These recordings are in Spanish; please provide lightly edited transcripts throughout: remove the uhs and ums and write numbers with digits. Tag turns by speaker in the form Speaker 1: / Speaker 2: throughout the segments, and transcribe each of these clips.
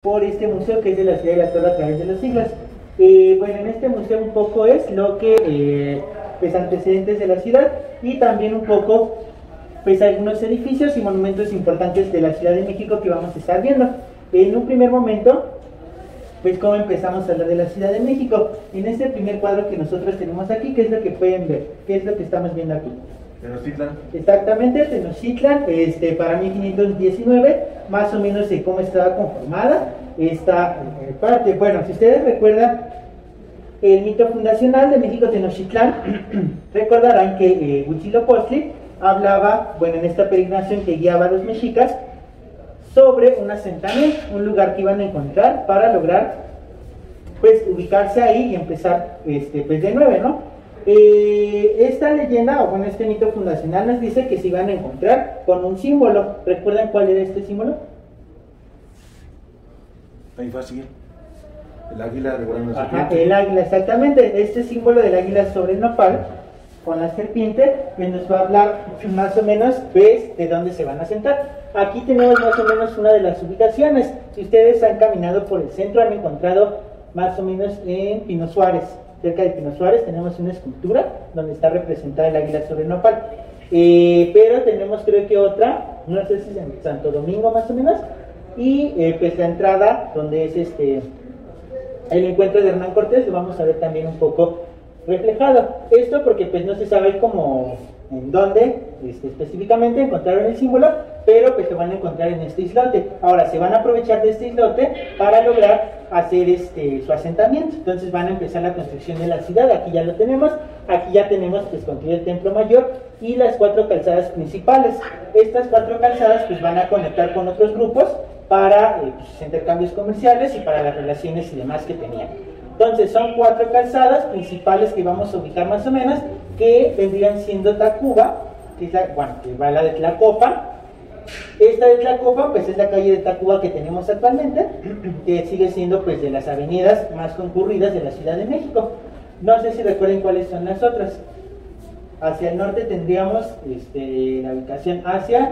Speaker 1: por este museo que es de la ciudad de La Torre a través de los siglos. Bueno, en este museo un poco es lo que, pues antecedentes de la ciudad y también un poco, pues algunos edificios y monumentos importantes de la Ciudad de México que vamos a estar viendo. En un primer momento, pues cómo empezamos a hablar de la Ciudad de México. En este primer cuadro que nosotros tenemos aquí, ¿qué es lo que pueden ver? ¿Qué es lo que estamos viendo aquí?
Speaker 2: Tenochtitlan.
Speaker 1: Exactamente, Tenochtitlan, para 1519, más o menos de cómo estaba conformada esta parte. Bueno, si ustedes recuerdan el mito fundacional de México Tenochtitlán, recordarán que Huitzilopochtli hablaba, bueno, en esta peregrinación que guiaba a los mexicas, sobre un asentamiento, un lugar que iban a encontrar para lograr, pues, ubicarse ahí y empezar, pues, de nuevo, ¿no? Esta leyenda, o bueno, este mito fundacional nos dice que se iban a encontrar con un símbolo. ¿Recuerdan cuál era este símbolo?
Speaker 2: Ahí fácil. El águila devorando la
Speaker 1: Ajá,
Speaker 2: serpiente.
Speaker 1: el águila, exactamente. Este símbolo del águila sobre el nopal con la serpiente, que nos va a hablar más o menos, pues, de dónde se van a sentar. Aquí tenemos más o menos una de las ubicaciones. Si ustedes han caminado por el centro, han encontrado más o menos en Pino Suárez. Cerca de Pino Suárez tenemos una escultura donde está representada el águila sobre el nopal. Pero tenemos, creo que otra, no sé si es en Santo Domingo más o menos, y pues la entrada donde es el encuentro de Hernán Cortés, lo vamos a ver también un poco reflejado. Esto porque pues no se sabe cómo, en dónde específicamente encontraron el símbolo, pero pues lo van a encontrar en este islote. Ahora se van a aprovechar de este islote para lograr hacer su asentamiento. Entonces van a empezar la construcción de la ciudad. Aquí ya lo tenemos, aquí ya tenemos pues construido el templo mayor y las 4 calzadas principales. Estas 4 calzadas pues van a conectar con otros grupos para pues, intercambios comerciales y para las relaciones y demás que tenían. Entonces son 4 calzadas principales que vamos a ubicar más o menos, que vendrían siendo Tacuba, que es que va la de Tlacopan. Esta de Tlacopan pues es la calle de Tacuba que tenemos actualmente, que sigue siendo pues de las avenidas más concurridas de la Ciudad de México. No sé si recuerden cuáles son las otras. Hacia el norte tendríamos la ubicación hacia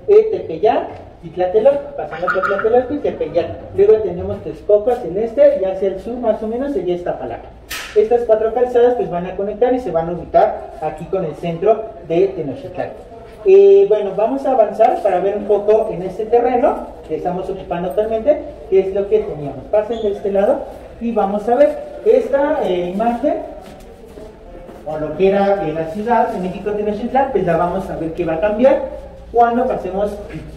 Speaker 1: Tepeyac y Tlatelolco, pasando por Tlatelolco y Tepeyac. Luego tenemos Texcoco hacia el este y hacia el sur más o menos sería Iztapalapa. Estas 4 calzadas pues van a conectar y se van a ubicar aquí con el centro de Tenochtitlán. Bueno, vamos a avanzar para ver un poco en este terreno que estamos ocupando actualmente, qué es lo que teníamos. Pasen de este lado y vamos a ver esta imagen, o lo que era la ciudad de México Tenochtitlán, pues la vamos a ver que va a cambiar cuando pasemos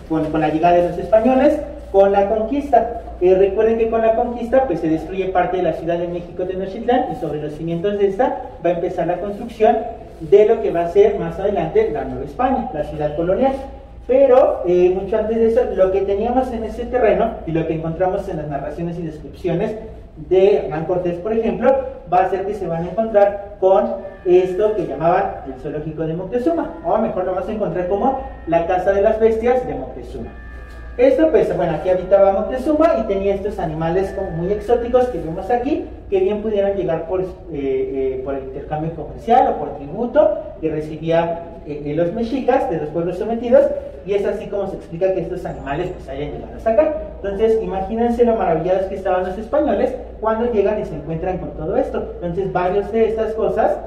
Speaker 1: con la llegada de los españoles, con la conquista. Recuerden que con la conquista pues se destruye parte de la Ciudad de México Tenochtitlán y sobre los cimientos de esta va a empezar la construcción de lo que va a ser más adelante la Nueva España, la ciudad colonial. Pero mucho antes de eso, lo que teníamos en ese terreno y lo que encontramos en las narraciones y descripciones de Hernán Cortés, por ejemplo, va a ser que se van a encontrar con esto que llamaban el zoológico de Moctezuma, o mejor lo vamos a encontrar como la casa de las bestias de Moctezuma. Esto pues, bueno, aquí habitaba Moctezuma y tenía estos animales como muy exóticos que vemos aquí, que bien pudieran llegar por intercambio comercial o por tributo que recibía los mexicas de los pueblos sometidos, y es así como se explica que estos animales pues hayan llegado hasta acá. Entonces imagínense lo maravillados que estaban los españoles cuando llegan y se encuentran con todo esto. Entonces varios de estas cosas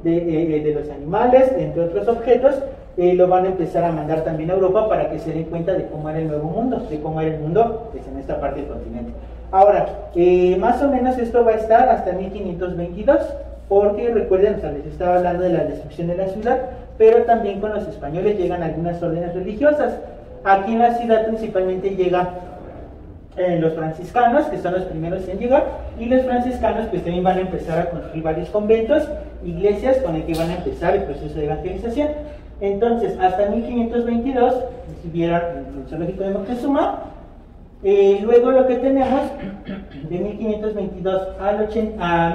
Speaker 1: de los animales, entre otros objetos, lo van a empezar a mandar también a Europa para que se den cuenta de cómo era el nuevo mundo, de cómo era el mundo pues, en esta parte del continente. Ahora, más o menos esto va a estar hasta 1522, porque recuerden, o sea, les estaba hablando de la destrucción de la ciudad, pero también con los españoles llegan algunas órdenes religiosas. Aquí en la ciudad principalmente llegan los franciscanos, que son los primeros en llegar, y los franciscanos pues también van a empezar a construir varios conventos, iglesias con el que van a empezar el proceso de evangelización. Entonces, hasta 1522 recibieron el zoológico de Moctezuma. Luego lo que tenemos de 1522 a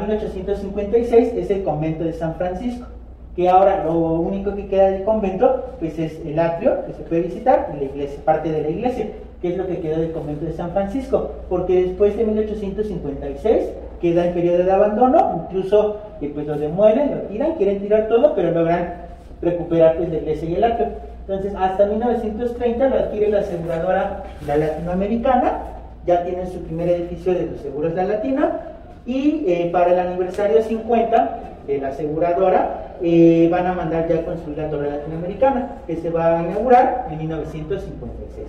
Speaker 1: 1856 es el convento de San Francisco, que ahora lo único que queda del convento pues es el atrio que se puede visitar y la iglesia, parte de la iglesia, que es lo que queda del convento de San Francisco, porque después de 1856 queda en periodo de abandono, incluso pues los demuelen, lo tiran, quieren tirar todo, pero logran recuperar pues la iglesia y el atrio. Entonces hasta 1930 lo adquiere la aseguradora la latinoamericana, ya tienen su primer edificio de los seguros La Latina, y para el aniversario 50 de la aseguradora van a mandar ya con su Torre Latinoamericana, que se va a inaugurar en 1956.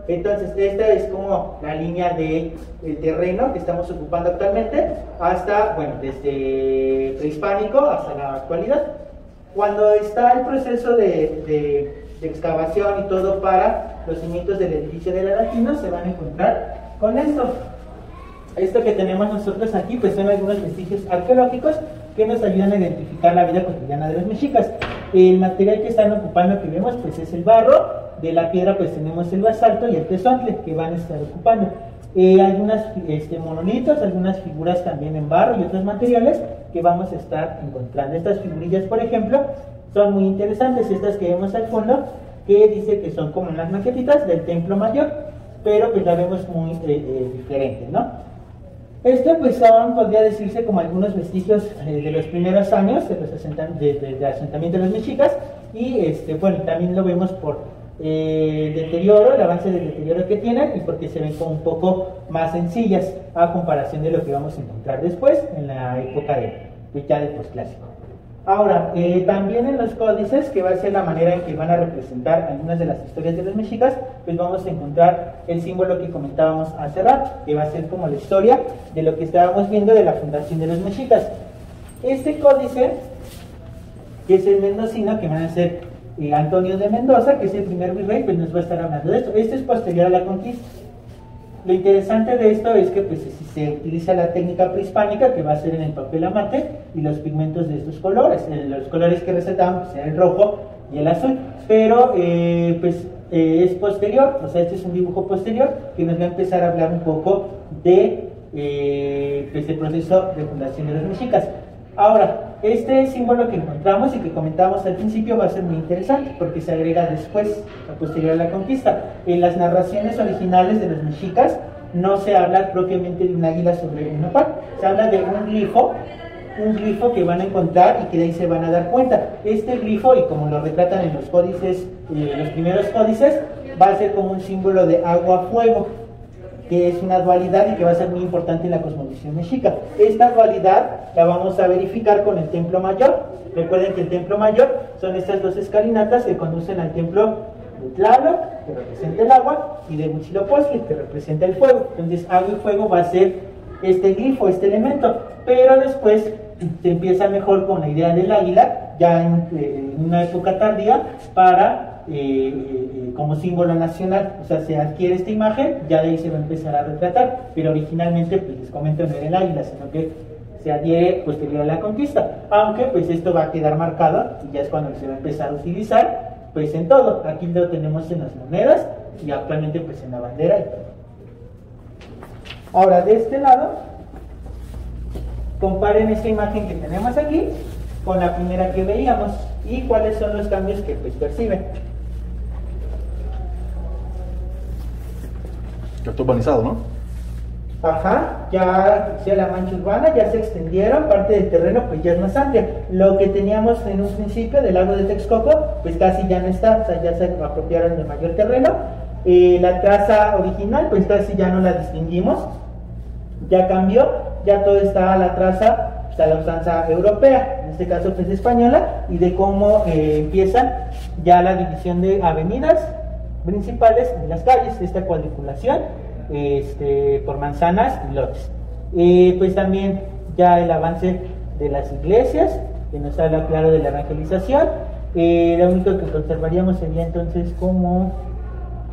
Speaker 1: Entonces esta es como la línea del terreno que estamos ocupando actualmente, hasta, bueno, desde prehispánico hasta la actualidad. Cuando está el proceso de excavación y todo para los cimientos del edificio de La Latina, se van a encontrar con esto. Esto que tenemos nosotros aquí, pues son algunos vestigios arqueológicos que nos ayudan a identificar la vida cotidiana de los mexicas. El material que están ocupando, que vemos, pues es el barro. De la piedra pues tenemos el basalto y el tezontle que van a estar ocupando. Algunos monolitos, algunas figuras también en barro y otros materiales que vamos a estar encontrando. Estas figurillas, por ejemplo, son muy interesantes. Estas que vemos al fondo, que dice que son como unas maquetitas del Templo Mayor, pero pues la vemos muy diferente, ¿no? Pues son, podría decirse, como algunos vestigios de los primeros años del asentamiento de los mexicas, y bueno, también lo vemos por el deterioro, el avance del deterioro que tienen, y porque se ven como un poco más sencillas a comparación de lo que vamos a encontrar después en la época ya del posclásico. Ahora, también en los códices, que va a ser la manera en que van a representar algunas de las historias de los mexicas, pues vamos a encontrar el símbolo que comentábamos hace rato, que va a ser como la historia de lo que estábamos viendo de la fundación de los mexicas. Este códice, que es el mendocino, que van a ser Antonio de Mendoza, que es el primer virrey, pues nos va a estar hablando de esto. Este es posterior a la conquista. Lo interesante de esto es que pues se utiliza la técnica prehispánica, que va a ser en el papel amate, y los pigmentos de estos colores. Los colores que resaltaban pues, eran el rojo y el azul, pero es posterior, o sea, este es un dibujo posterior que nos va a empezar a hablar un poco de el proceso de fundación de los mexicas. Ahora, este símbolo que encontramos y que comentamos al principio va a ser muy interesante porque se agrega después, a posterior a la conquista. En las narraciones originales de los mexicas no se habla propiamente de un águila sobre un nopal, se habla de un glifo que van a encontrar y que de ahí se van a dar cuenta. Este glifo, y como lo retratan en los códices, los primeros códices, va a ser como un símbolo de agua-fuego, que es una dualidad y que va a ser muy importante en la cosmovisión mexica. Esta dualidad la vamos a verificar con el Templo Mayor. Recuerden que el Templo Mayor son estas dos escalinatas que conducen al templo de Tlaloc, que representa el agua, y de Huitzilopochtli, que representa el fuego. Entonces, agua y fuego va a ser este glifo, este elemento. Pero después se empieza mejor con la idea del águila, ya en una época tardía, para como símbolo nacional. O sea, se adquiere esta imagen, ya de ahí se va a empezar a retratar, pero originalmente, pues les comento, no era el águila, sino que se adhiere posterior a la conquista, aunque pues esto va a quedar marcado y ya es cuando se va a empezar a utilizar pues en todo. Aquí lo tenemos en las monedas y actualmente pues en la bandera y todo. Ahora, de este lado, comparen esta imagen que tenemos aquí con la primera que veíamos y cuáles son los cambios que pues perciben.
Speaker 2: Ya está urbanizado, ¿no?
Speaker 1: Ajá, ya la mancha urbana, ya se extendieron, parte del terreno pues ya es más amplia. Lo que teníamos en un principio del lago de Texcoco, pues casi ya no está, o sea, ya se apropiaron de mayor terreno. La traza original, pues casi ya no la distinguimos, ya cambió, ya todo está a la traza, está la usanza europea, en este caso pues española, y de cómo empiezan ya la división de avenidas principales de las calles, esta cuadriculación por manzanas y lotes. Pues también ya el avance de las iglesias, que nos habla claro de la evangelización. Lo único que conservaríamos sería entonces como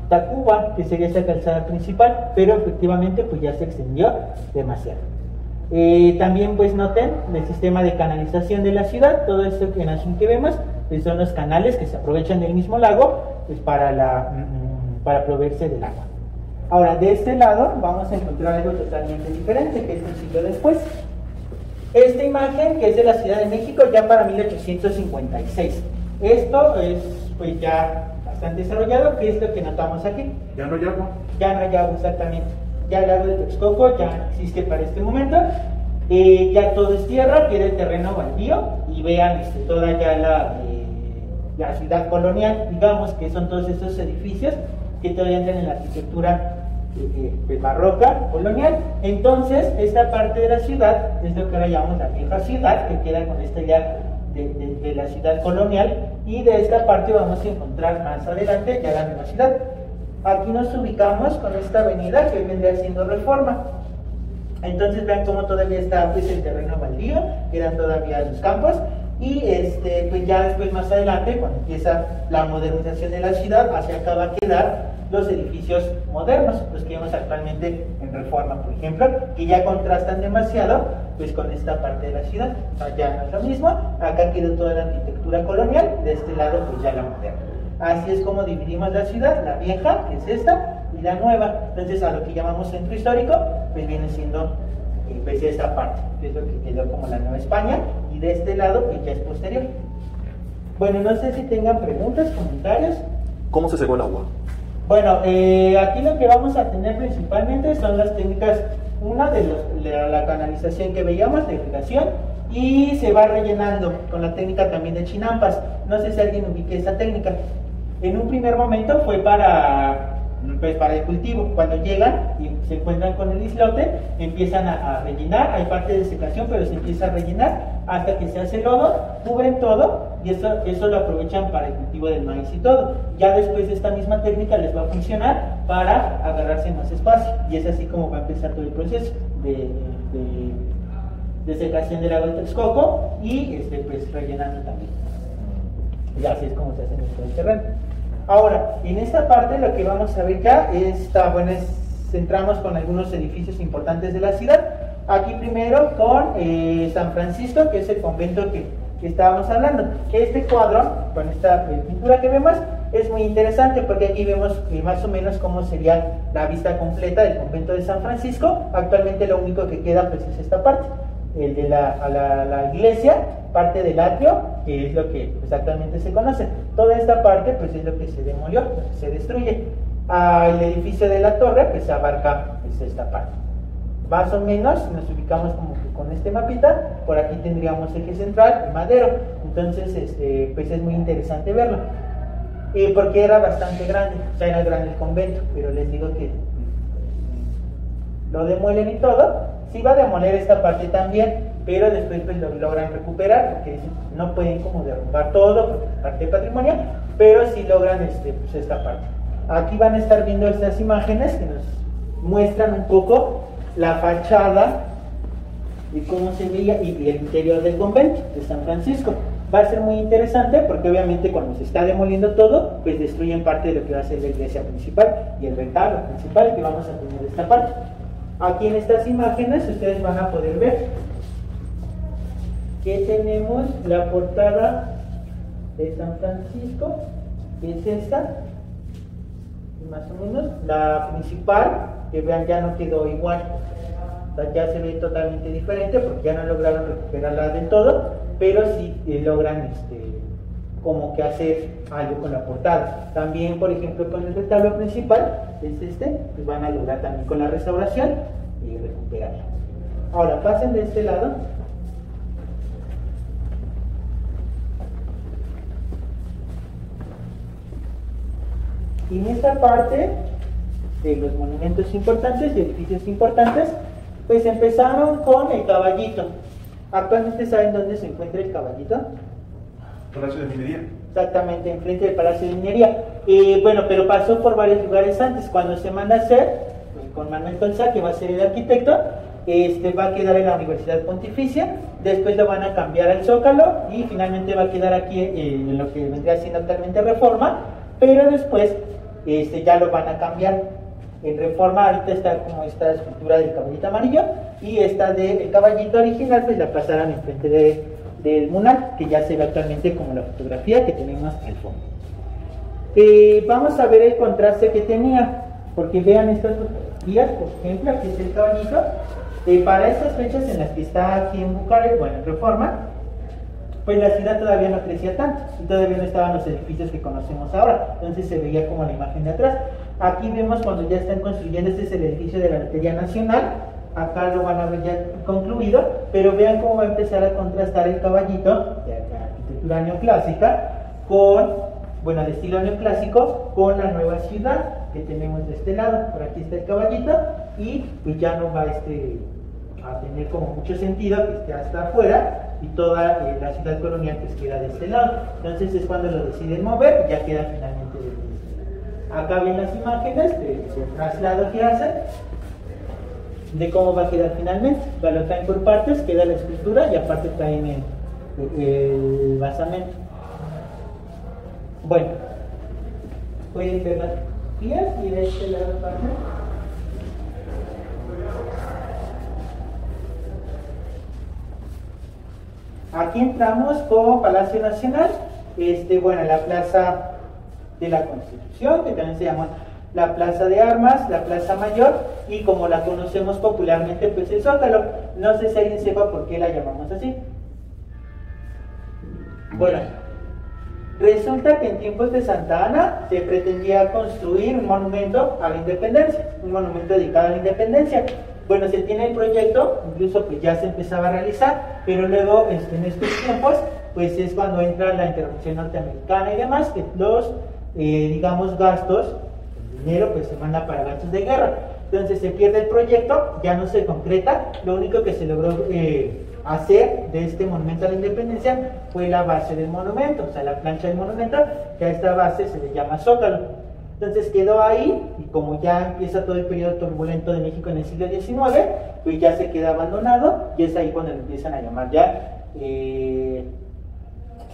Speaker 1: Tacuba, que sería esta calzada principal, pero efectivamente pues ya se extendió demasiado. También pues noten el sistema de canalización de la ciudad, todo esto que en azul que vemos pues son los canales que se aprovechan del mismo lago pues para proveerse del agua. Ahora, de este lado vamos a encontrar algo totalmente diferente, que es un siglo después. Esta imagen, que es de la Ciudad de México, ya para 1856. Esto es pues ya bastante desarrollado, que es lo que notamos aquí.
Speaker 2: Ya no hay agua.
Speaker 1: Ya no hay agua, exactamente. Ya el lago de Texcoco ya existe para este momento. Ya todo es tierra, queda el terreno baldío, y vean toda ya la ciudad colonial, digamos, que son todos estos edificios que todavía entran en la arquitectura pues, barroca, colonial. Entonces, esta parte de la ciudad es lo que ahora llamamos la vieja ciudad, que queda con esta idea de la ciudad colonial, y de esta parte vamos a encontrar más adelante ya la nueva ciudad. Aquí nos ubicamos con esta avenida que hoy vendría siendo Reforma. Entonces vean cómo todavía está pues, el terreno baldío, quedan todavía los campos, y pues ya después más adelante, cuando empieza la modernización de la ciudad, hacia acá va a quedar los edificios modernos, los que vemos actualmente en Reforma, por ejemplo, que ya contrastan demasiado pues con esta parte de la ciudad. O sea, ya no es lo mismo, acá quedó toda la arquitectura colonial, de este lado pues ya la moderna. Así es como dividimos la ciudad, la vieja, que es esta, y la nueva. Entonces a lo que llamamos centro histórico, pues viene siendo pues esta parte, que es lo que quedó como la Nueva España, y de este lado pues ya es posterior. Bueno, no sé si tengan preguntas, comentarios.
Speaker 3: ¿Cómo se secó el agua?
Speaker 1: Bueno, aquí lo que vamos a tener principalmente son las técnicas, una de la canalización que veíamos, de irrigación, y se va rellenando con la técnica también de chinampas. No sé si alguien ubique esta técnica. En un primer momento fue para el cultivo. Cuando llegan y se encuentran con el islote, empiezan a rellenar. Hay parte de secación, pero se empieza a rellenar hasta que se hace lodo, cubren todo, y eso lo aprovechan para el cultivo del maíz y todo. Ya después esta misma técnica les va a funcionar para agarrarse más espacio, y es así como va a empezar todo el proceso de secación del agua del Texcoco, y pues rellenando también. Y así es como se hace en todo el terreno. Ahora, en esta parte lo que vamos a ver ya centramos con algunos edificios importantes de la ciudad. Aquí primero con San Francisco, que es el convento que estábamos hablando. Este cuadro, con esta pintura que vemos, es muy interesante porque aquí vemos más o menos cómo sería la vista completa del convento de San Francisco. Actualmente lo único que queda pues es esta parte, el de la iglesia, parte del atrio, que es lo que pues, actualmente se conoce. Toda esta parte pues es lo que se demolió, lo que se destruye. El edificio de la torre pues abarca pues, esta parte. Más o menos nos ubicamos como que con este mapita. Por aquí tendríamos eje central, Madero. Entonces pues es muy interesante verlo, porque era bastante grande, o sea, era grande el convento, pero les digo que lo demuelen y todo. Sí va a demoler esta parte también, pero después pues lo logran recuperar, porque no pueden como derrumbar todo, porque es parte del patrimonio, pero sí logran pues esta parte. Aquí van a estar viendo estas imágenes que nos muestran un poco la fachada y cómo se veía, y el interior del convento de San Francisco. Va a ser muy interesante porque obviamente cuando se está demoliendo todo, pues destruyen parte de lo que va a ser la iglesia principal y el retablo principal que vamos a tener de esta parte. Aquí en estas imágenes ustedes van a poder ver que tenemos la portada de San Francisco, que es esta, y más o menos la principal, que vean ya no quedó igual, o sea, ya se ve totalmente diferente porque ya no lograron recuperarla del todo, pero sí logran como que hacer algo con la portada. También, por ejemplo, con el retablo principal, es pues van a lograr también con la restauración y recuperarla. Ahora pasen de este lado. Y en esta parte de los monumentos importantes y edificios importantes, pues empezaron con el Caballito. ¿Actualmente saben dónde se encuentra el Caballito?
Speaker 2: Palacio de Minería.
Speaker 1: Exactamente, enfrente del Palacio de Minería. Bueno, pero pasó por varios lugares antes. Cuando se manda a hacer, pues, con Manuel Tolsá, que va a ser el arquitecto, va a quedar en la Universidad Pontificia. Después lo van a cambiar al Zócalo y finalmente va a quedar aquí en lo que vendría siendo actualmente Reforma. Pero después ya lo van a cambiar. En Reforma ahorita está como esta escultura del caballito amarillo, y esta del caballito original pues la pasaron enfrente del mural, que ya se ve actualmente como la fotografía que tenemos al fondo. Vamos a ver el contraste que tenía, porque vean estas fotografías, por ejemplo, aquí es el caballito. Para estas fechas en las que está aquí en Bucarest, bueno, en Reforma, pues la ciudad todavía no crecía tanto, y todavía no estaban los edificios que conocemos ahora, entonces se veía como la imagen de atrás. Aquí vemos cuando ya están construyendo, este es el edificio de la Lotería Nacional, acá lo van a ver ya concluido, pero vean cómo va a empezar a contrastar el caballito de la arquitectura neoclásica con, bueno, de estilo neoclásico, con la nueva ciudad. que tenemos de este lado. Por aquí está el caballito y pues ya no va a tener como mucho sentido que esté hasta afuera y toda la ciudad colonial pues queda de este lado. Entonces es cuando lo deciden mover y ya queda finalmente de este lado. Acá ven las imágenes del traslado que hacen, de cómo va a quedar finalmente. Lo traen por partes, queda la escultura y aparte traen el basamento. Bueno, pueden ver las pies y de este lado parte. Aquí entramos como Palacio Nacional, bueno, la Plaza de la Constitución, que también se llama la Plaza de Armas, la Plaza Mayor, y como la conocemos popularmente, pues el Zócalo. No sé si alguien sepa por qué la llamamos así. Bueno, resulta que en tiempos de Santa Ana se pretendía construir un monumento a la independencia, un monumento dedicado a la independencia. Bueno, se tiene el proyecto, incluso pues ya se empezaba a realizar, pero luego en estos tiempos pues es cuando entra la intervención norteamericana y demás, que los, digamos, gastos, el dinero pues se manda para gastos de guerra. Entonces se pierde el proyecto, ya no se concreta. Lo único que se logró hacer de este monumento a la independencia fue la base del monumento, o sea, la plancha del monumento, que a esta base se le llama Zócalo. Entonces quedó ahí, y como ya empieza todo el periodo turbulento de México en el siglo XIX, pues ya se queda abandonado, y es ahí cuando lo empiezan a llamar ya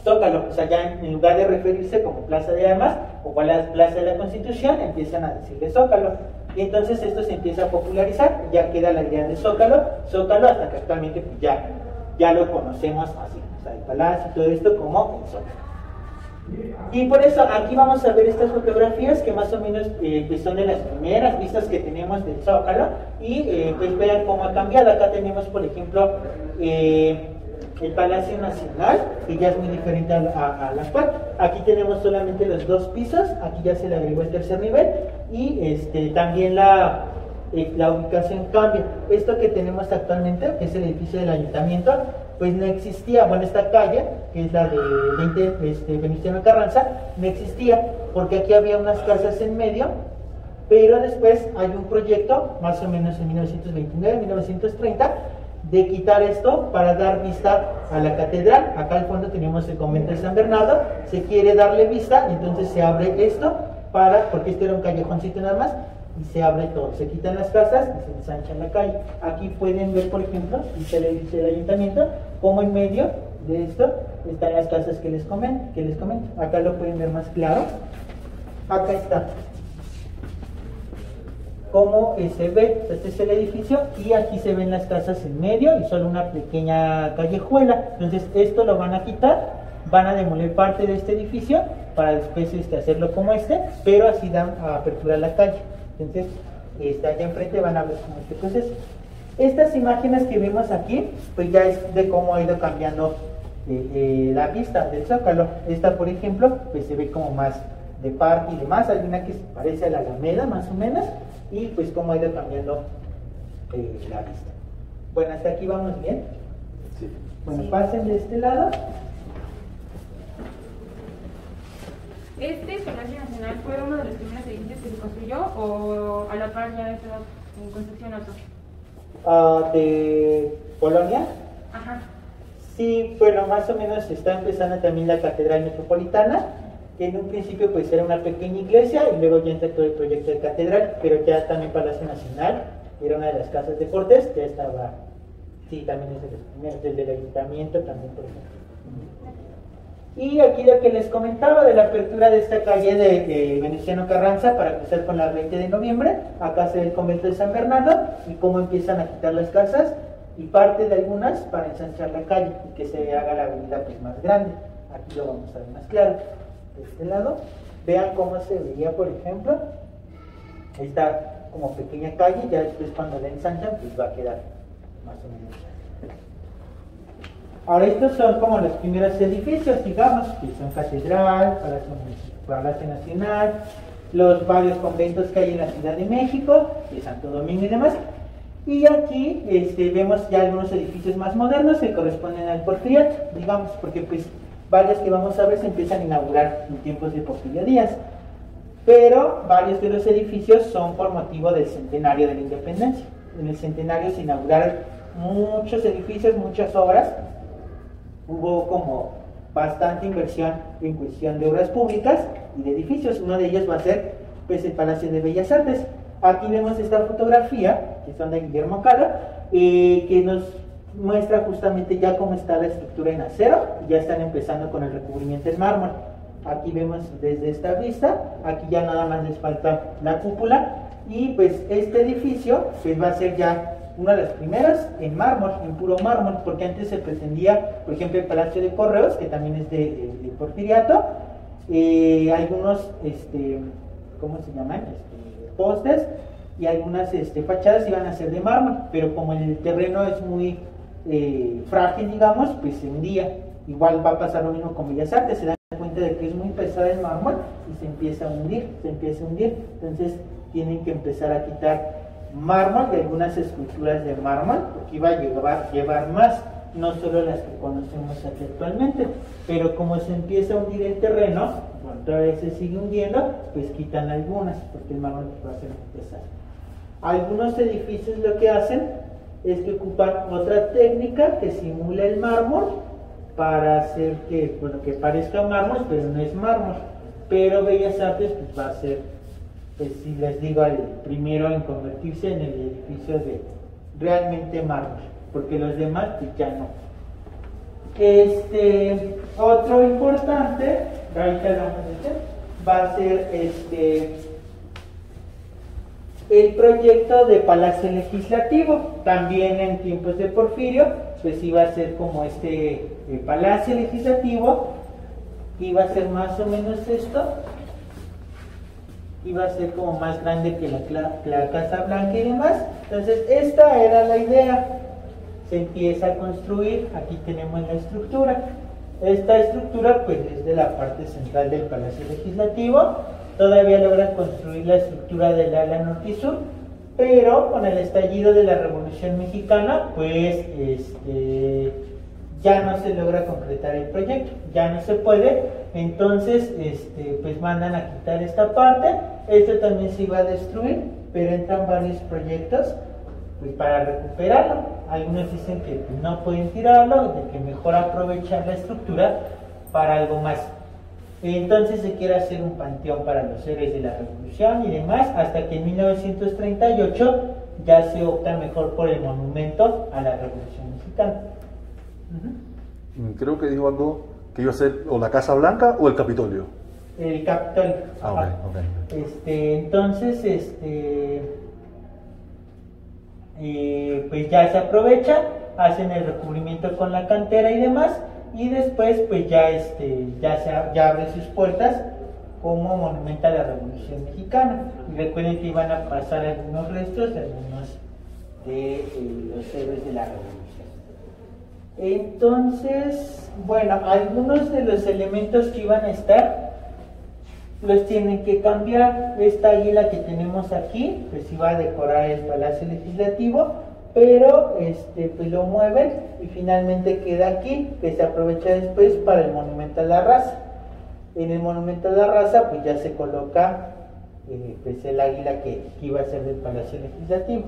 Speaker 1: Zócalo. O sea, ya en lugar de referirse como Plaza de Armas o Plaza de la Constitución, empiezan a decirle Zócalo. Y entonces esto se empieza a popularizar, ya queda la idea de Zócalo, hasta que actualmente pues ya lo conocemos así, o sea, el palacio y todo esto como el Zócalo. Y por eso aquí vamos a ver estas fotografías que más o menos pues son de las primeras vistas que tenemos del Zócalo, y pues vean cómo ha cambiado. Acá tenemos, por ejemplo, el Palacio Nacional, que ya es muy diferente a la actual. Aquí tenemos solamente los 2 pisos, aquí ya se le agregó el tercer nivel, y también la ubicación cambia. Esto que tenemos actualmente, que es el edificio del ayuntamiento, pues no existía. Bueno, esta calle, que es la de Venustiano Carranza, no existía, porque aquí había unas casas en medio, pero después hay un proyecto, más o menos en 1929-1930, de quitar esto para dar vista a la catedral. Acá al fondo tenemos el convento de San Bernardo, se quiere darle vista, entonces se abre esto, porque este era un callejoncito nada más, y se abre todo, se quitan las casas y se ensancha la calle. Aquí pueden ver, por ejemplo, dice el edificio del ayuntamiento, como en medio de esto están las casas que les comento. Acá lo pueden ver más claro. Acá está cómo se ve. Este es el edificio, y aquí se ven las casas en medio y solo una pequeña callejuela. Entonces esto lo van a quitar, van a demoler parte de este edificio para después hacerlo como pero así dan a apertura a la calle. Entonces allá enfrente van a ver cómo este proceso. Estas imágenes que vemos aquí pues ya es de cómo ha ido cambiando la vista del Zócalo. Esta, por ejemplo, pues se ve como más de parque y demás. Hay una que se parece a la Alameda más o menos, y pues cómo ha ido cambiando la vista. Bueno, hasta aquí vamos bien.
Speaker 2: Sí.
Speaker 1: Bueno, pasen de este lado.
Speaker 3: ¿Este Palacio Nacional fue uno de los primeros edificios que se construyó, o a la par ya estaba en construcción otro?
Speaker 1: ¿De Polonia?
Speaker 3: Ajá.
Speaker 1: Sí, bueno, más o menos está empezando también la Catedral Metropolitana, que en un principio pues era una pequeña iglesia, y luego ya entra todo el proyecto de catedral, pero ya también Palacio Nacional era una de las casas de Cortés, ya estaba, sí, también es de los primeros, desde el ayuntamiento también, por ejemplo. Y aquí lo que les comentaba de la apertura de esta calle de Venustiano Carranza para cruzar con la 20 de noviembre, acá se ve el convento de San Bernardo, y cómo empiezan a quitar las casas y parte de algunas para ensanchar la calle y que se haga la avenida pues más grande. Aquí lo vamos a ver más claro. De este lado, vean cómo se veía, por ejemplo, esta como pequeña calle, ya después cuando la ensanchan pues va a quedar más o menos. Ahora estos son como los primeros edificios, digamos, que son Catedral, Palacio Nacional, los varios conventos que hay en la Ciudad de México, de Santo Domingo y demás. Y aquí vemos ya algunos edificios más modernos que corresponden al Porfiriato, digamos, porque pues varios que vamos a ver se empiezan a inaugurar en tiempos de Porfirio Díaz. pero varios de los edificios son por motivo del centenario de la independencia. En el centenario se inauguraron muchos edificios, muchas obras, hubo como bastante inversión en cuestión de obras públicas y de edificios. Uno de ellos va a ser pues el Palacio de Bellas Artes. Aquí vemos esta fotografía, que son de Guillermo Cala, que nos muestra justamente ya cómo está la estructura en acero, y ya están empezando con el recubrimiento en mármol. Aquí vemos desde esta vista, aquí ya nada más les falta la cúpula, y pues este edificio pues va a ser ya una de las primeras en mármol, en puro mármol, porque antes se pretendía, por ejemplo, el Palacio de Correos, que también es de Porfiriato, algunos, ¿cómo se llaman? Postes y algunas fachadas iban a ser de mármol, pero como el terreno es muy frágil, digamos, pues se hundía. Igual va a pasar lo mismo con Bellas Artes, se dan cuenta de que es muy pesada el mármol y se empieza a hundir, entonces tienen que empezar a quitar mármol de algunas esculturas de mármol, porque iba a llevar más, no solo las que conocemos aquí actualmente, pero como se empieza a hundir el terreno, bueno, todavía se sigue hundiendo, pues quitan algunas, porque el mármol va a ser muy pesado. Algunos edificios lo que hacen es que ocupan otra técnica que simula el mármol para hacer que, bueno, que parezca mármol, pero no es mármol. Pero Bellas Artes pues va a ser, pues si les digo, el primero en convertirse en el edificio de realmente mármol, porque los demás pues ya no. Otro importante, va a ser el proyecto de Palacio Legislativo. También en tiempos de Porfirio pues iba a ser como Palacio Legislativo, iba a ser más o menos esto, iba a ser como más grande que la Casa Blanca y demás. Entonces esta era la idea. Se empieza a construir, aquí tenemos la estructura. Esta estructura pues es de la parte central del Palacio Legislativo. Todavía logran construir la estructura del ala norte y sur, pero con el estallido de la Revolución Mexicana pues ya no se logra concretar el proyecto, ya no se puede. Entonces pues mandan a quitar esta parte. Esto también se iba a destruir, pero entran varios proyectos pues para recuperarlo. Algunos dicen que pues, no pueden tirarlo, de que mejor aprovechar la estructura para algo más. Entonces se quiere hacer un panteón para los héroes de la Revolución y demás, hasta que en 1938 ya se opta mejor por el monumento a la Revolución Mexicana.
Speaker 2: Creo que dijo algo que iba a ser o la Casa Blanca o el Capitolio.
Speaker 1: El Capitolio.
Speaker 2: Okay.
Speaker 1: Entonces, pues ya se aprovecha, hacen el recubrimiento con la cantera y demás, y después pues ya abre sus puertas como monumento a la Revolución Mexicana. Y recuerden que iban a pasar algunos restos de algunos de los héroes de la Revolución. Entonces, bueno, algunos de los elementos que iban a estar los tienen que cambiar. Esta águila que tenemos aquí pues iba a decorar el Palacio Legislativo, pero pues lo mueven y finalmente queda aquí, que se aprovecha después para el Monumento a la Raza. En el Monumento a la Raza pues ya se coloca pues el águila que iba a ser del Palacio Legislativo.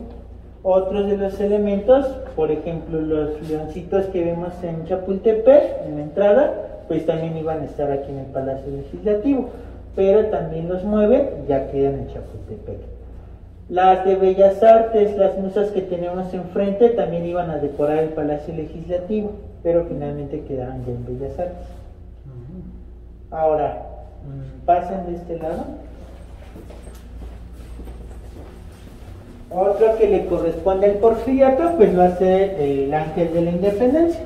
Speaker 1: Otros de los elementos, por ejemplo los leoncitos que vemos en Chapultepec, en la entrada, pues también iban a estar aquí en el Palacio Legislativo, pero también los mueven y ya quedan en Chapultepec. Las de Bellas Artes, las musas que tenemos enfrente, también iban a decorar el Palacio Legislativo, pero finalmente quedaron ya en Bellas Artes. Ahora, pasen de este lado. Otro que le corresponde al Porfiriato, pues va a ser el Ángel de la Independencia.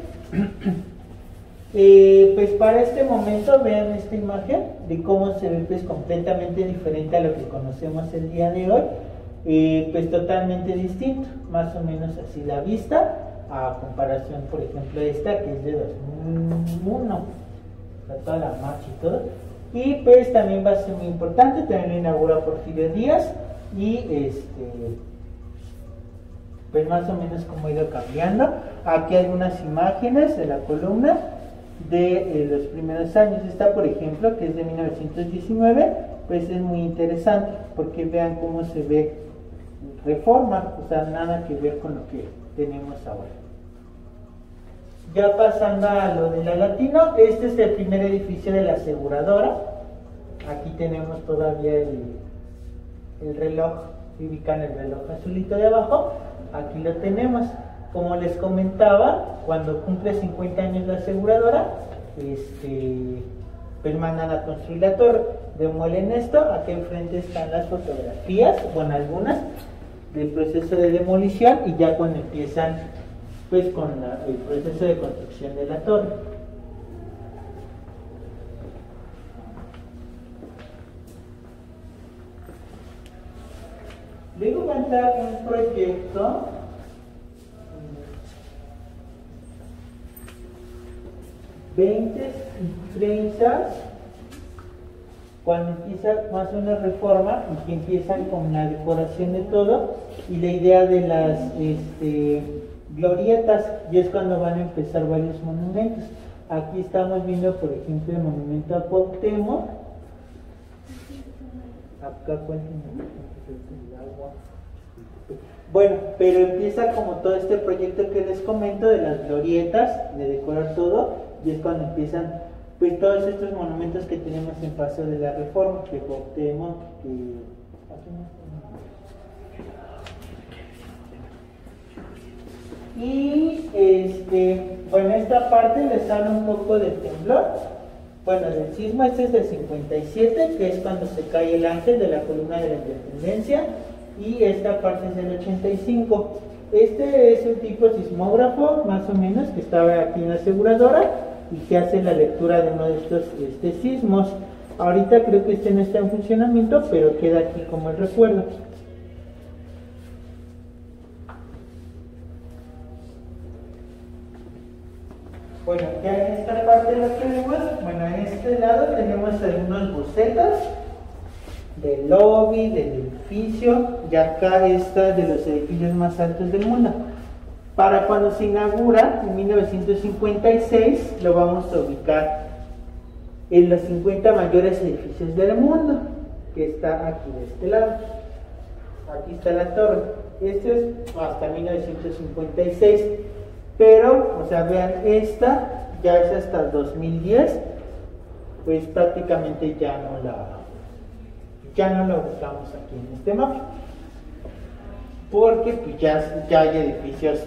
Speaker 1: Pues para este momento vean esta imagen de cómo se ve pues completamente diferente a lo que conocemos el día de hoy, pues totalmente distinto, más o menos así la vista, a comparación por ejemplo de esta que es de 2001, toda la marcha y todo. Y pues también va a ser muy importante, también lo inaugura Porfirio Díaz, y pues más o menos como ha ido cambiando. Aquí algunas imágenes de la columna de los primeros años. Esta por ejemplo que es de 1919, pues es muy interesante, porque vean cómo se ve Reforma, o sea, nada que ver con lo que tenemos ahora. Ya pasando a lo de la Latino, este es el primer edificio de la aseguradora. Aquí tenemos todavía el reloj, si ubican el reloj azulito de abajo, aquí lo tenemos. Como les comentaba, cuando cumple 50 años la aseguradora, pues mandan a construir la torre. Demuelen esto, aquí enfrente están las fotografías, bueno, algunas, del proceso de demolición, y ya cuando empiezan pues con el proceso de construcción de la torre. Luego va a entrar un proyecto y 30, cuando empieza más una reforma y que empiezan con la decoración de todo y la idea de las glorietas, y es cuando van a empezar varios monumentos. Aquí estamos viendo, por ejemplo, el monumento a Cuauhtémoc. Acá bueno, pero empieza como todo este proyecto que les comento de las glorietas, de decorar todo, y es cuando empiezan pues todos estos monumentos que tenemos en Paseo de la Reforma, que Cuauhtémoc, y bueno, esta parte les habla un poco del temblor, bueno, del sismo. Este es del 57, que es cuando se cae el ángel de la columna de la Independencia, y esta parte es del 85. Este es un tipo sismógrafo, más o menos, que estaba aquí en la aseguradora y que hace la lectura de uno de estos sismos. Ahorita creo que este no está en funcionamiento, pero queda aquí como el recuerdo. Bueno, ya en esta parte lo tenemos. Bueno, en este lado tenemos algunos bocetos del lobby, del edificio, y acá está de los edificios más altos del mundo. Para cuando se inaugura, en 1956, lo vamos a ubicar en los 50 mayores edificios del mundo, que está aquí de este lado. Aquí está la torre. Esto es hasta 1956. Pero, o sea, vean, esta ya es hasta 2010, pues prácticamente ya no la ubicamos aquí en este mapa, porque pues ya hay edificios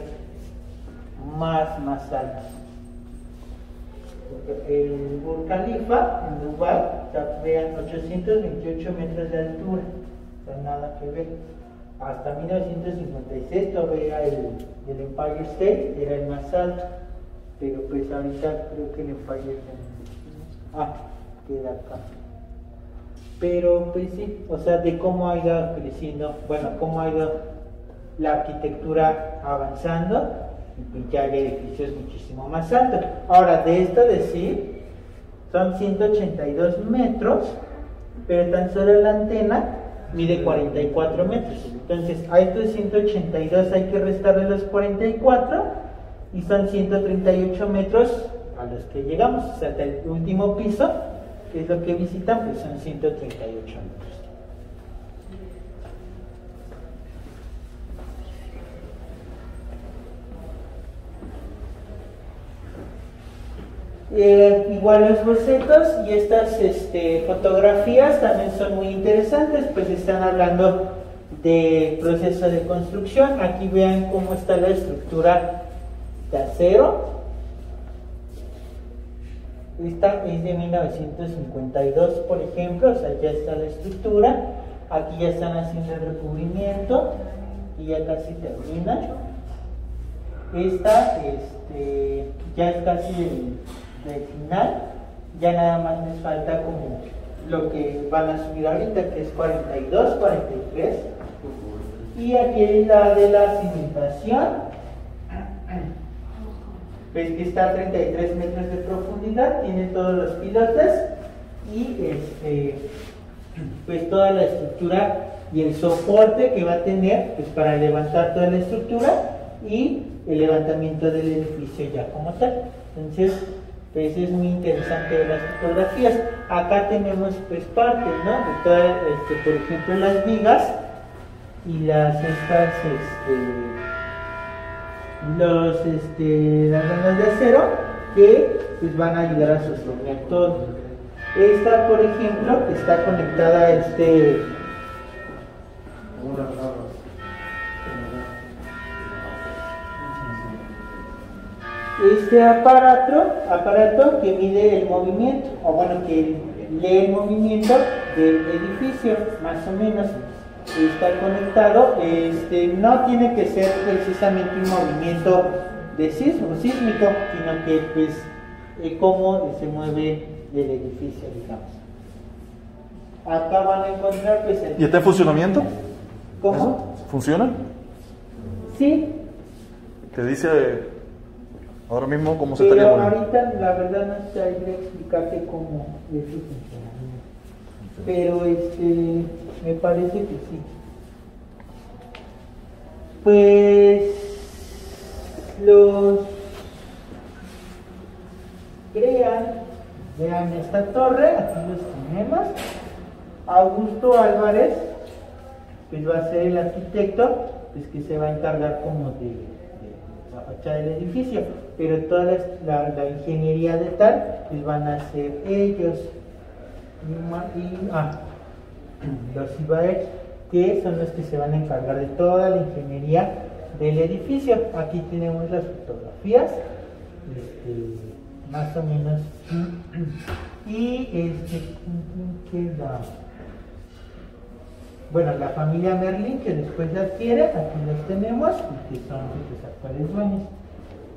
Speaker 1: más altos. El Burj Khalifa en Dubái, o sea, vean, 828 metros de altura, o sea, nada que ver. Hasta 1956 todavía el Empire State era el más alto, pero pues ahorita creo que el Empire queda acá. Pero pues sí, o sea, de cómo ha ido creciendo, bueno, cómo ha ido la arquitectura avanzando, y pues ya hay edificios muchísimo más altos. Ahora, de esto decir, son 182 metros, pero tan solo la antena mide 44 metros. Entonces, a estos 182 hay que restarle los 44 y son 138 metros a los que llegamos. O sea, hasta el último piso, que es lo que visitan, pues son 138 metros. Igual los bocetos y estas fotografías también son muy interesantes, pues están hablando del proceso de construcción. Aquí vean cómo está la estructura de acero. Esta es de 1952, por ejemplo, o sea, ya está la estructura. Aquí ya están haciendo el recubrimiento y ya casi termina. Esta ya es casi del final, ya nada más les falta como lo que van a subir ahorita, que es 42, 43, y aquí es la de la cimentación, ves que está a 33 metros de profundidad, tiene todos los pilotes y pues toda la estructura y el soporte que va a tener pues para levantar toda la estructura y el levantamiento del edificio ya como tal. Entonces, pues es muy interesante ver las fotografías. Acá tenemos pues parte, ¿no? De todas, por ejemplo, las vigas y las las lanas de acero que pues van a ayudar a sostener todo. Esta, por ejemplo, está conectada a este aparato que mide el movimiento, o bueno, que lee el movimiento del edificio, más o menos. Está conectado, no tiene que ser precisamente un movimiento de sísmico, sino que pues cómo se mueve el edificio, digamos. Acá van a encontrar pues
Speaker 4: ¿Y está en funcionamiento?
Speaker 1: ¿Cómo?
Speaker 4: ¿Funciona?
Speaker 1: Sí.
Speaker 4: ¿Te dice ahora mismo cómo se
Speaker 1: pero
Speaker 4: estaría moviendo?
Speaker 1: Ahorita la verdad no sabría explicarte cómo es su funcionamiento. Pero me parece que sí. Pues los vean esta torre, aquí los tenemos. Augusto Álvarez pues va a ser el arquitecto pues que se va a encargar como de la fachada del edificio, pero toda la ingeniería de tal pues van a ser ellos los IBAER, que son los que se van a encargar de toda la ingeniería del edificio. Aquí tenemos las fotografías, más o menos, y bueno, la familia Merlin, que después la adquiere, aquí los tenemos, y que son sus actuales dueños.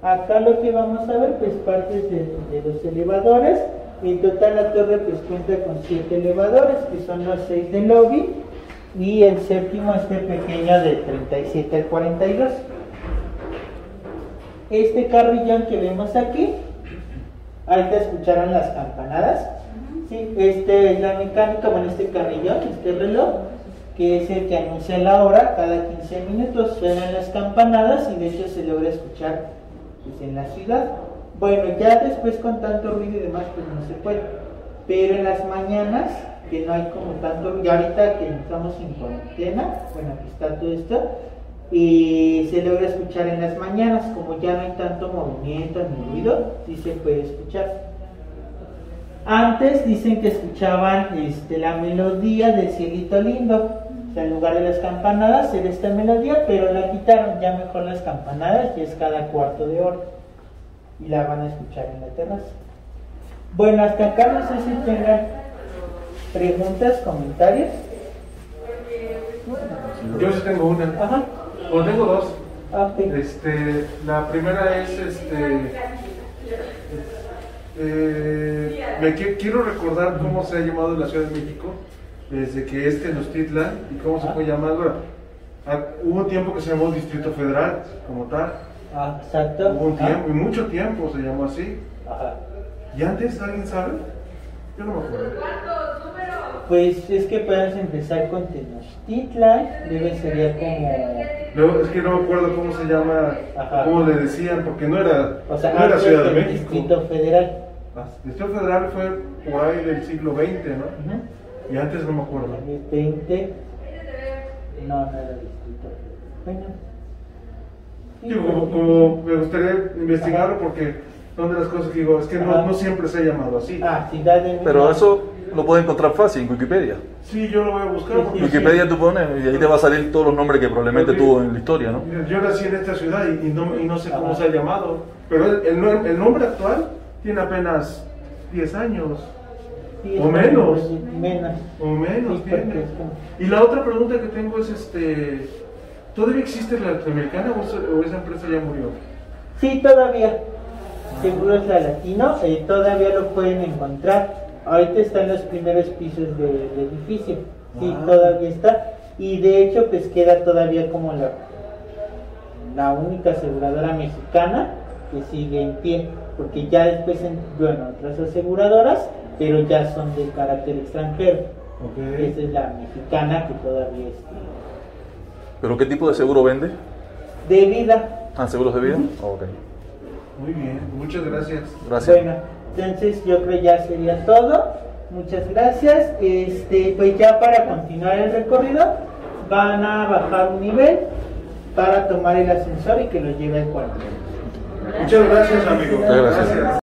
Speaker 1: Acá lo que vamos a ver, pues partes de los elevadores. En total la torre pues cuenta con 7 elevadores, que son los 6 del lobby, y el séptimo pequeño de 37 al 42. Este carrillón que vemos aquí, ahorita escucharon las campanadas. Sí, es la mecánica, bueno, este carrillón, este reloj, que es el que anuncia la hora. Cada 15 minutos suenan las campanadas y de hecho se logra escuchar pues, en la ciudad. Bueno, ya después con tanto ruido y demás pues no se puede, pero en las mañanas que no hay como tanto ruido, y ahorita que estamos en cuarentena, bueno, aquí está todo esto, y se logra escuchar en las mañanas, como ya no hay tanto movimiento ni ruido, sí se puede escuchar. Antes dicen que escuchaban la melodía del cielito lindo, o sea, en lugar de las campanadas era esta melodía, pero la quitaron, ya mejor las campanadas, y es cada cuarto de hora, y la van a escuchar en la terraza. Bueno, hasta acá no sé si tengan preguntas, comentarios.
Speaker 2: Yo sí tengo una.
Speaker 1: Ajá.
Speaker 2: O tengo dos.
Speaker 1: Okay.
Speaker 2: La primera es quiero recordar cómo se ha llamado la Ciudad de México desde que Tenochtitlan y cómo se fue llamando. Ahora, hubo un tiempo que se llamó Distrito Federal como tal.
Speaker 1: Exacto.
Speaker 2: Hubo un tiempo, y mucho tiempo se llamó así.
Speaker 1: Ajá.
Speaker 2: ¿Y antes alguien sabe? Yo no me acuerdo.
Speaker 1: Pues es que puedes empezar con Tenochtitlan, sería como...
Speaker 2: Luego, es que no me acuerdo cómo se llama, cómo le decían, porque no era,
Speaker 1: o sea,
Speaker 2: no era Ciudad de México.
Speaker 1: Distrito Federal.
Speaker 2: El Distrito Federal fue por ahí del siglo XX, ¿no? Y antes no me acuerdo.
Speaker 1: El 20, no era Distrito Federal.
Speaker 2: Bueno. Como me gustaría investigarlo porque son de las cosas que digo, es que no siempre se ha llamado así.
Speaker 1: Ciudad de México.
Speaker 4: Pero eso lo puedes encontrar fácil en Wikipedia.
Speaker 2: Sí, yo lo voy a buscar.
Speaker 4: En Wikipedia tú pones y ahí te va a salir todos los nombres que probablemente tuvo en la historia, ¿no?
Speaker 2: Yo nací en esta ciudad y no sé cómo se ha llamado, pero el nombre actual tiene apenas 10 años.
Speaker 1: Sí,
Speaker 2: o menos.
Speaker 1: O menos
Speaker 2: Sí, tiene. Y la otra pregunta que tengo es, ¿todavía existe la Latinoamericana o esa empresa ya murió?
Speaker 1: Sí, todavía. Seguro es la Latino, todavía lo pueden encontrar. Ahorita está en los primeros pisos del edificio. Sí, todavía está. Y de hecho, pues queda todavía como la única aseguradora mexicana que sigue en pie. Porque ya después, otras aseguradoras, pero ya son de carácter extranjero.
Speaker 2: Okay.
Speaker 1: Esa es la mexicana que todavía
Speaker 4: ¿Pero qué tipo de seguro vende?
Speaker 1: De vida.
Speaker 4: ¿Seguros de vida? Ok.
Speaker 2: Muy bien, muchas gracias.
Speaker 4: Gracias.
Speaker 1: Bueno. Entonces yo creo ya sería todo. Muchas gracias. Pues ya para continuar el recorrido van a bajar un nivel para tomar el ascensor y que los lleve al cuarto.
Speaker 2: Muchas gracias, amigo.
Speaker 4: Muchas gracias.